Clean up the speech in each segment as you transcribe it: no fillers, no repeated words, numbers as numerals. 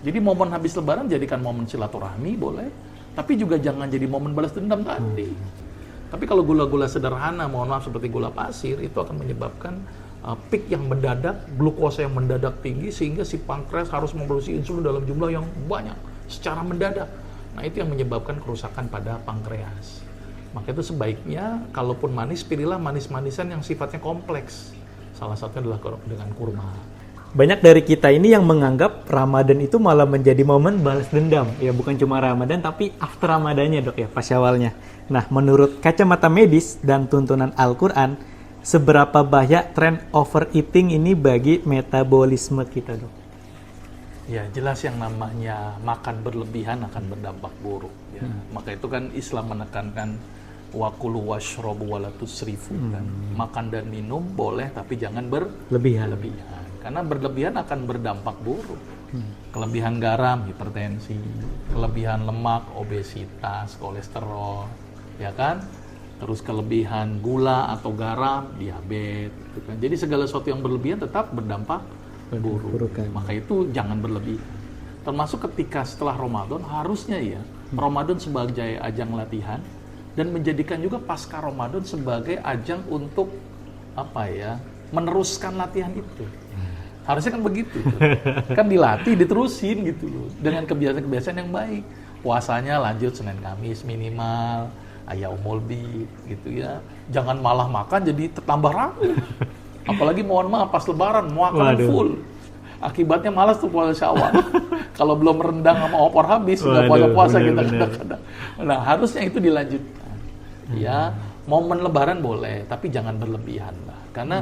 Jadi momen habis lebaran jadikan momen silaturahmi boleh, tapi juga jangan jadi momen balas dendam tadi. Tapi kalau gula-gula sederhana, mohon maaf seperti gula pasir, itu akan menyebabkan peak yang mendadak, glukosa yang mendadak tinggi, sehingga si pankreas harus memproduksi insulin dalam jumlah yang banyak secara mendadak. Nah, itu yang menyebabkan kerusakan pada pankreas. Maka itu sebaiknya, kalaupun manis, pilihlah manis-manisan yang sifatnya kompleks. Salah satunya adalah dengan kurma. Banyak dari kita ini yang menganggap Ramadan itu malah menjadi momen balas dendam. Ya bukan cuma Ramadan, tapi after Ramadannya dok ya, pas Syawalnya. Nah, menurut kacamata medis dan tuntunan Al-Quran, seberapa bahaya tren overeating ini bagi metabolisme kita dok? Ya jelas yang namanya makan berlebihan akan berdampak buruk. Ya. Maka itu kan Islam menekankan wakulu washrobu wala tusrifu. Kan? Makan dan minum boleh, tapi jangan berlebihan. Karena berlebihan akan berdampak buruk. Kelebihan garam, hipertensi. Kelebihan lemak, obesitas, kolesterol. Ya kan? Terus kelebihan gula atau garam, diabetes. Gitu kan? Jadi segala sesuatu yang berlebihan tetap berdampak buruk. Maka itu jangan berlebihan. Termasuk ketika setelah Ramadan, harusnya ya, Ramadan sebagai ajang latihan, dan menjadikan juga pasca Ramadan sebagai ajang untuk meneruskan latihan itu. Harusnya kan begitu. Kan dilatih, diterusin gitu loh. Dengan kebiasaan-kebiasaan yang baik. Puasanya lanjut Senin Kamis minimal, Yaumul Bid gitu ya. Jangan malah makan jadi tambah ragu. Apalagi mohon maaf pas lebaran makan full. Akibatnya malas tuh puasa Syawal. Kalau belum rendang sama opor habis, udah puasa-puasa kita kadang-kadang. Nah, harusnya itu dilanjutkan. Ya, momen lebaran boleh, tapi jangan berlebihan lah. Karena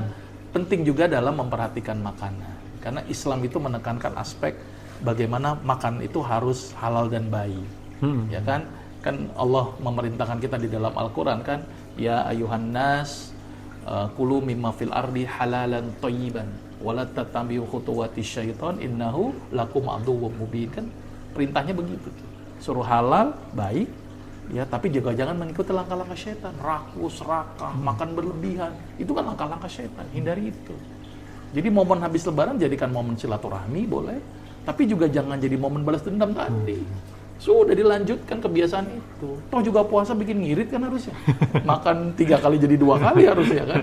penting juga dalam memperhatikan makanan. Karena Islam itu menekankan aspek bagaimana makan itu harus halal dan baik. Ya kan? Kan Allah memerintahkan kita di dalam Al-Quran kan, ya ayuhan nas, kulu mimma fil ardi halalan thayyiban wala tattabi'u khutuwatis syaitan innahu lakum aduwwum mubin. Kan perintahnya begitu. Suruh halal, baik, ya, tapi juga jangan mengikuti langkah-langkah setan, rakus, serakah, makan berlebihan. Itu kan langkah-langkah setan, hindari itu. Jadi momen habis lebaran jadikan momen silaturahmi boleh, tapi juga jangan jadi momen balas dendam tadi. Sudah dilanjutkan kebiasaan itu. Toh juga puasa bikin ngirit kan harusnya. Makan 3 kali jadi 2 kali harusnya kan.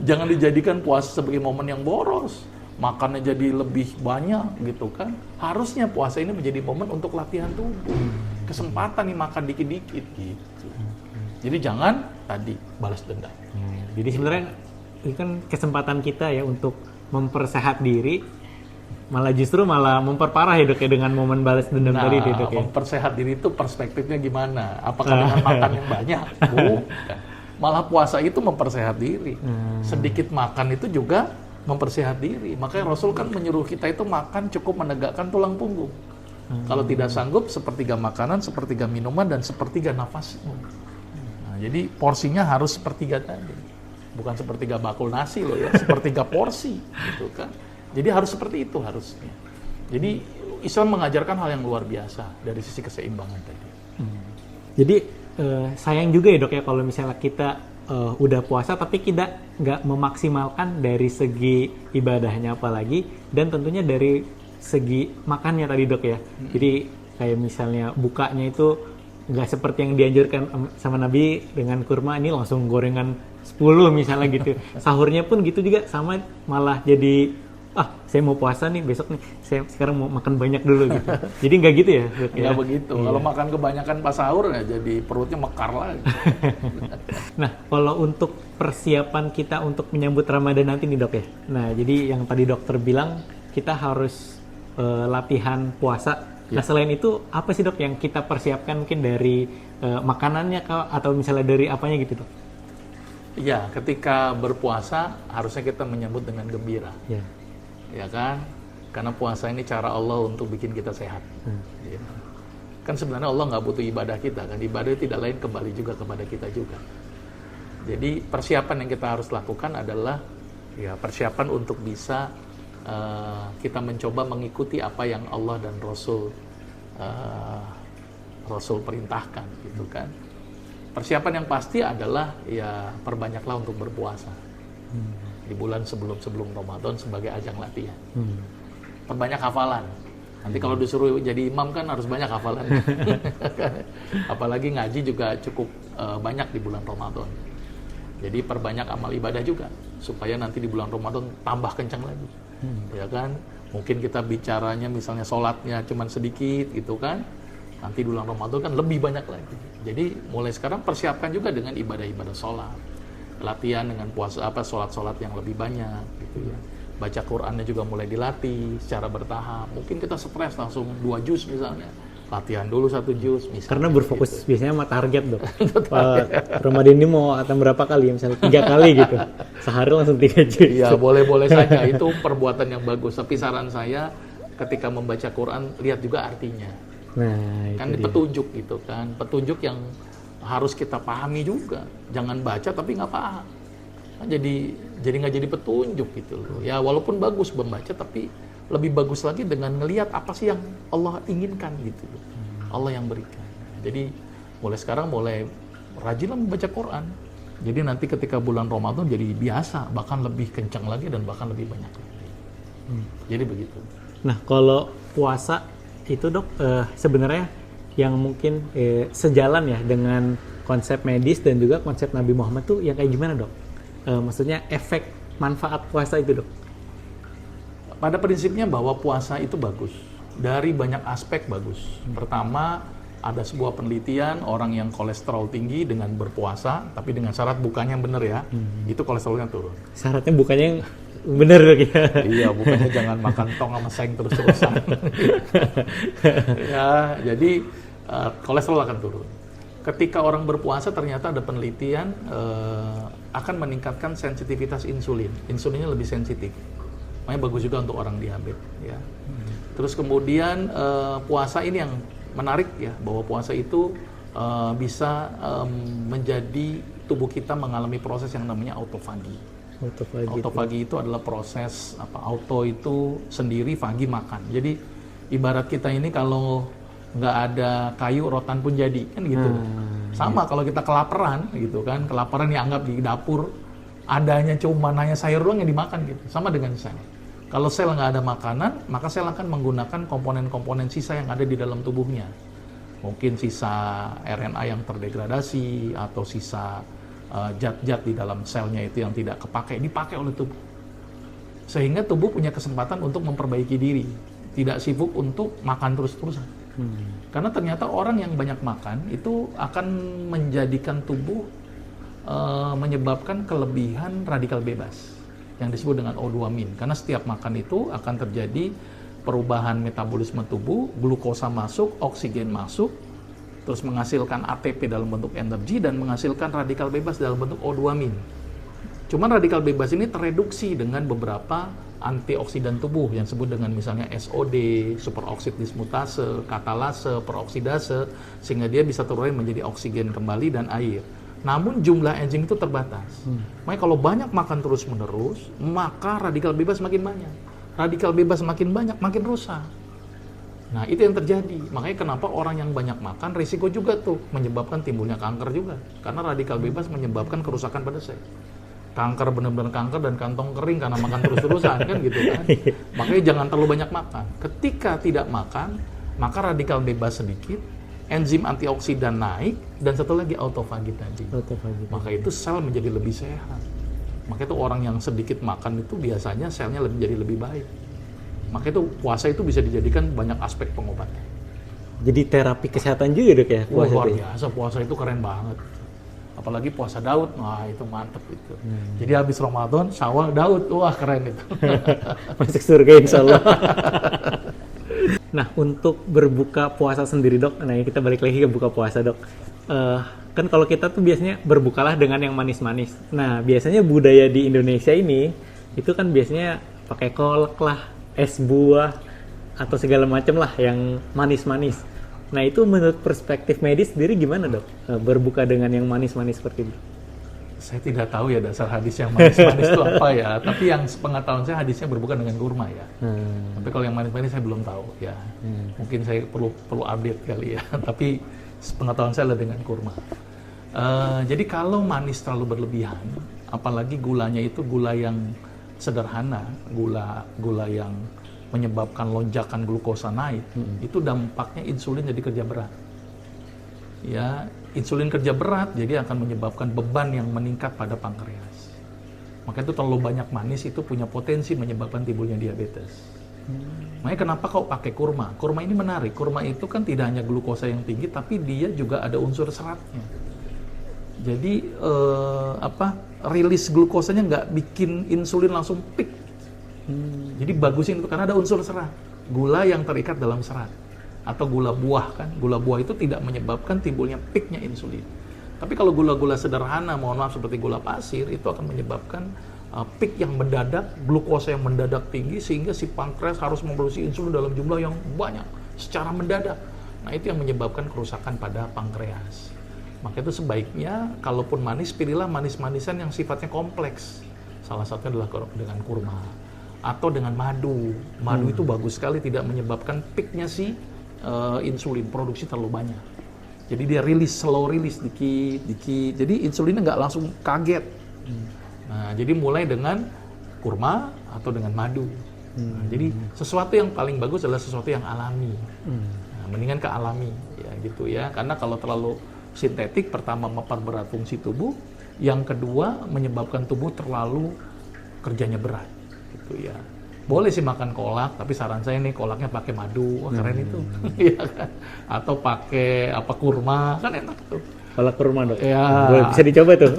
Jangan dijadikan puasa sebagai momen yang boros. Makannya jadi lebih banyak gitu kan. Harusnya puasa ini menjadi momen untuk latihan tubuh. Kesempatan nih makan dikit-dikit gitu. Jadi jangan tadi balas dendam. Jadi sebenarnya ini kan kesempatan kita ya untuk mempersehat diri, malah justru memperparah ya dok ya dengan momen balas dendam tadi dok ya. Mempersehat diri itu perspektifnya gimana? Apakah dengan makan yang banyak? Bukan. Malah puasa itu mempersehat diri. Sedikit makan itu juga mempersehat diri. Makanya Rasul kan menyuruh kita itu makan cukup menegakkan tulang punggung. Kalau tidak sanggup, sepertiga makanan, sepertiga minuman, dan sepertiga nafasmu. Nah, jadi porsinya harus sepertiga tadi. Bukan sepertiga bakul nasi loh ya, sepertiga porsi gitu kan. Jadi harus seperti itu harusnya. Jadi Islam mengajarkan hal yang luar biasa dari sisi keseimbangan tadi. Jadi sayang juga ya dok ya kalau misalnya kita udah puasa tapi kita nggak memaksimalkan dari segi ibadahnya apalagi, dan tentunya dari segi makannya tadi dok ya. Jadi kayak misalnya bukanya itu nggak seperti yang dianjurkan sama Nabi dengan kurma, ini langsung gorengan 10 misalnya gitu. Sahurnya pun gitu juga sama, malah jadi saya mau puasa nih besok nih, saya sekarang mau makan banyak dulu gitu. Jadi nggak gitu ya dok ya? Nggak begitu. Iya. Kalau makan kebanyakan pas sahur ya jadi perutnya mekar lagi. Nah, kalau untuk persiapan kita untuk menyambut Ramadan nanti nih dok ya. Nah, jadi yang tadi dokter bilang kita harus latihan puasa. Nah, selain itu apa sih dok yang kita persiapkan, mungkin dari makanannya atau misalnya dari apanya gitu dok? Iya, ketika berpuasa harusnya kita menyambut dengan gembira. Ya kan? Karena puasa ini cara Allah untuk bikin kita sehat. Ya. Kan sebenarnya Allah nggak butuh ibadah kita kan, ibadah tidak lain kembali juga kepada kita juga. Jadi persiapan yang kita harus lakukan adalah ya persiapan untuk bisa kita mencoba mengikuti apa yang Allah dan Rasul perintahkan gitu kan. Persiapan yang pasti adalah ya perbanyaklah untuk berpuasa di bulan sebelum Ramadan sebagai ajang latihan. Perbanyak hafalan. Nanti kalau disuruh jadi imam kan harus banyak hafalan. Apalagi ngaji juga cukup banyak di bulan Ramadan. Jadi perbanyak amal ibadah juga supaya nanti di bulan Ramadan tambah kencang lagi. Ya kan? Mungkin kita bicaranya misalnya sholatnya cuman sedikit gitu kan. Nanti di bulan Ramadan kan lebih banyak lagi. Jadi mulai sekarang persiapkan juga dengan ibadah-ibadah sholat. Latihan dengan puasa sholat-sholat yang lebih banyak gitu ya. Baca Qur'annya juga mulai dilatih secara bertahap. Mungkin kita stres langsung 2 juz misalnya. Latihan dulu 1 juz misalnya. Karena berfokus biasanya sama target dok. Ramadan ini mau atam berapa kali? Misalnya 3 kali gitu. Sehari langsung 3 juz. Iya, boleh-boleh saja. Itu perbuatan yang bagus. Tapi saran saya ketika membaca Quran, lihat juga artinya. Nah, Kan itu dia. petunjuk gitu kan. Petunjuk yang harus kita pahami juga. Jangan baca tapi nggak paham. Kan jadi nggak jadi petunjuk gitu loh. Ya walaupun bagus membaca tapi lebih bagus lagi dengan ngelihat apa sih yang Allah inginkan gitu loh. Allah yang berikan. Jadi mulai sekarang mulai rajinlah membaca Quran. Jadi nanti ketika bulan Ramadan jadi biasa, bahkan lebih kencang lagi dan bahkan lebih banyak lagi. Jadi begitu. Nah, kalau puasa itu dok, sebenarnya yang mungkin sejalan ya dengan konsep medis dan juga konsep Nabi Muhammad tuh yang kayak gimana dok? Maksudnya efek manfaat puasa itu dok? Pada prinsipnya bahwa puasa itu bagus. Dari banyak aspek bagus. Pertama, ada sebuah penelitian orang yang kolesterol tinggi dengan berpuasa, tapi dengan syarat bukannya yang benar ya, itu kolesterolnya turun. Syaratnya bukannya yang bener dok ya? Iya, bukannya jangan makan tong sama seng terus-terusan. Ya, jadi kolesterol akan turun. Ketika orang berpuasa ternyata ada penelitian akan meningkatkan sensitivitas insulin. Insulinnya lebih sensitif. Makanya bagus juga untuk orang diabetes ya. Terus kemudian puasa ini yang menarik ya, bahwa puasa itu bisa menjadi tubuh kita mengalami proses yang namanya autofagi. Autofagi itu adalah proses auto itu sendiri, fagi makan. Jadi ibarat kita ini kalau nggak ada kayu, rotan pun jadi kan gitu. Sama kalau kita kelaparan gitu kan, kelaparan dianggap di dapur adanya cuma hanya sayur doang yang dimakan gitu. Sama dengan sel. Kalau sel nggak ada makanan, maka sel akan menggunakan komponen-komponen sisa yang ada di dalam tubuhnya. Mungkin sisa RNA yang terdegradasi atau sisa zat-zat di dalam selnya itu yang tidak dipakai oleh tubuh. Sehingga tubuh punya kesempatan untuk memperbaiki diri. Tidak sibuk untuk makan terus-terusan. Karena ternyata orang yang banyak makan itu akan menjadikan tubuh menyebabkan kelebihan radikal bebas yang disebut dengan O2-min. Karena setiap makan itu akan terjadi perubahan metabolisme tubuh, glukosa masuk, oksigen masuk, terus menghasilkan ATP dalam bentuk energi dan menghasilkan radikal bebas dalam bentuk O2-min. Cuman radikal bebas ini tereduksi dengan beberapa antioksidan tubuh yang disebut dengan misalnya SOD, superoksid dismutase, katalase, peroksidase, sehingga dia bisa turun menjadi oksigen kembali dan air. Namun jumlah enzim itu terbatas. Makanya kalau banyak makan terus-menerus, maka radikal bebas makin banyak. Radikal bebas makin banyak, makin rusak. Nah, itu yang terjadi. Makanya kenapa orang yang banyak makan, risiko juga tuh menyebabkan timbulnya kanker juga. Karena radikal bebas menyebabkan kerusakan pada sel. Kanker benar-benar kanker dan kantong kering karena makan terus-terusan kan gitu kan. Makanya jangan terlalu banyak makan. Ketika tidak makan, maka radikal bebas sedikit, enzim antioksidan naik, dan satu lagi autofagi tadi. Maka itu sel menjadi lebih sehat. Maka itu orang yang sedikit makan itu biasanya selnya jadi lebih baik. Maka itu puasa itu bisa dijadikan banyak aspek pengobatan. Jadi terapi kesehatan juga dok ya puasa luar itu? Biasa, puasa itu keren banget. Apalagi puasa Daud, wah itu mantep itu. Jadi habis Ramadan, Syawal Daud, wah keren itu. Masuk surga insya Allah. Nah, untuk berbuka puasa sendiri dok, nah kita balik lagi ke buka puasa dok. Kan kalau kita tuh biasanya berbukalah dengan yang manis-manis. Nah, biasanya budaya di Indonesia ini, itu kan biasanya pakai kolak lah, es buah, atau segala macam lah yang manis-manis. Nah, itu menurut perspektif medis sendiri gimana dok? Berbuka dengan yang manis-manis seperti itu? Saya tidak tahu ya dasar hadis yang manis-manis itu apa ya. Tapi yang sepengetahuan saya hadisnya berbuka dengan kurma ya. Tapi kalau yang manis-manis saya belum tahu ya. Mungkin saya perlu update kali ya. Tapi sepengetahuan saya adalah dengan kurma. Jadi kalau manis terlalu berlebihan, apalagi gulanya itu gula yang sederhana, gula yang menyebabkan lonjakan glukosa naik, itu dampaknya insulin jadi kerja berat. Ya, insulin kerja berat jadi akan menyebabkan beban yang meningkat pada pankreas. Maka itu terlalu banyak manis itu punya potensi menyebabkan timbulnya diabetes. Makanya kenapa kau pakai kurma? Kurma ini menarik. Kurma itu kan tidak hanya glukosa yang tinggi, tapi dia juga ada unsur seratnya. Jadi rilis glukosanya nggak bikin insulin langsung peak. Jadi bagusin itu karena ada unsur serat. Gula yang terikat dalam serat. Atau gula buah kan. Gula buah itu tidak menyebabkan timbulnya peaknya insulin. Tapi kalau gula-gula sederhana, mohon maaf seperti gula pasir, itu akan menyebabkan peak yang mendadak, glukosa yang mendadak tinggi, sehingga si pankreas harus memproduksi insulin dalam jumlah yang banyak, secara mendadak. Nah itu yang menyebabkan kerusakan pada pankreas. Maka itu sebaiknya, kalaupun manis, pilihlah manis-manisan yang sifatnya kompleks. Salah satunya adalah dengan kurma. Atau dengan madu. Madu itu bagus sekali, tidak menyebabkan peaknya si insulin, produksi terlalu banyak. Jadi dia slow release dikit. Jadi insulinnya nggak langsung kaget. Nah, jadi mulai dengan kurma atau dengan madu. Nah, jadi sesuatu yang paling bagus adalah sesuatu yang alami. Nah, mendingan ke alami, ya gitu ya. Karena kalau terlalu sintetik, pertama memperberat fungsi tubuh, yang kedua menyebabkan tubuh terlalu kerjanya berat, gitu ya. Boleh sih makan kolak, tapi saran saya nih kolaknya pakai madu, wah keren itu, ya kan? Atau pakai kurma, kan enak tuh. Kolak kurma dok, ya. boleh, bisa dicoba tuh.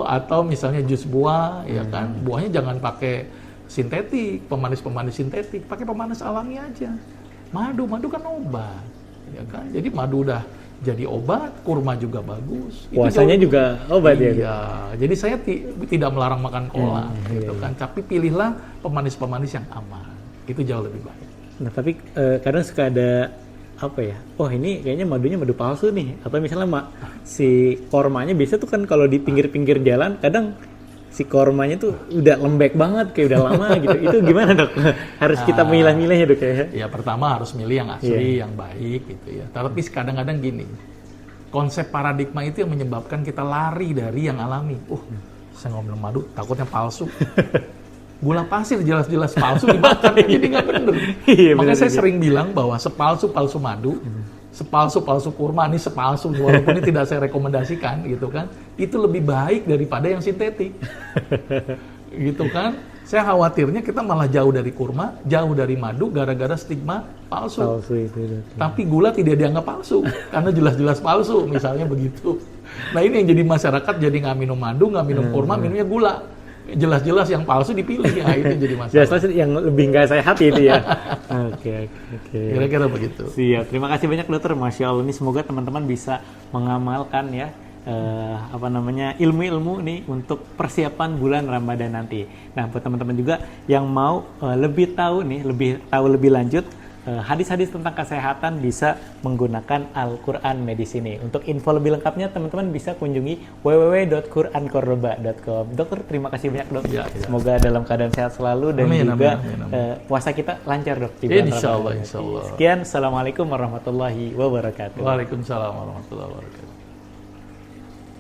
atau misalnya jus buah, ya kan? Buahnya jangan pakai sintetik, pemanis sintetik, pakai pemanis alami aja. Madu kan obat, ya kan? Jadi madu udah jadi obat, kurma juga bagus. Puasanya juga obat ya? Iya, jadi saya tidak melarang makan kolak, gitu kan. Tapi pilihlah pemanis-pemanis yang aman, itu jauh lebih baik. Nah tapi kadang suka ada apa ya? Oh ini kayaknya madunya madu palsu nih. Atau misalnya si kormanya biasa tuh kan kalau di pinggir-pinggir jalan, kadang si kormanya tuh udah lembek banget, kayak udah lama gitu. Itu gimana dok? Harus kita milah-milahnya dok ya? Ya pertama harus milih yang asli, yang baik gitu ya. Tapi kadang-kadang gini, konsep paradigma itu yang menyebabkan kita lari dari yang alami. Saya ngomong madu, takutnya palsu. Gula pasir jelas-jelas palsu dimakan, jadi nggak bener. Makanya saya sering bilang bahwa sepalsu-palsu madu, sepalsu-palsu kurma, ini sepalsu, walaupun ini tidak saya rekomendasikan gitu kan, itu lebih baik daripada yang sintetik. Gitu kan. Saya khawatirnya kita malah jauh dari kurma, jauh dari madu, gara-gara stigma palsu. Palsu itu. Tapi gula tidak dianggap palsu, karena jelas-jelas palsu, misalnya begitu. Nah ini yang jadi masyarakat jadi nggak minum madu, nggak minum kurma, minumnya gula. Jelas-jelas yang palsu dipilih, ya itu jadi masalah. Jelas-jelas yang lebih nggak sehat itu ya. Oke. Kira-kira begitu. Siap. Terima kasih banyak dokter. Masya Allah, ini semoga teman-teman bisa mengamalkan ya ilmu-ilmu nih untuk persiapan bulan Ramadan nanti. Nah, buat teman-teman juga yang mau lebih tahu lebih lanjut hadis-hadis tentang kesehatan, bisa menggunakan Al-Quran Medis ini. Untuk info lebih lengkapnya teman-teman bisa kunjungi www.qurancordoba.com. Dokter, terima kasih banyak dok. Ya. Semoga dalam keadaan sehat selalu dan juga puasa kita lancar dok. Insya Allah. Sekian, assalamualaikum warahmatullahi wabarakatuh. Waalaikumsalam warahmatullahi wabarakatuh.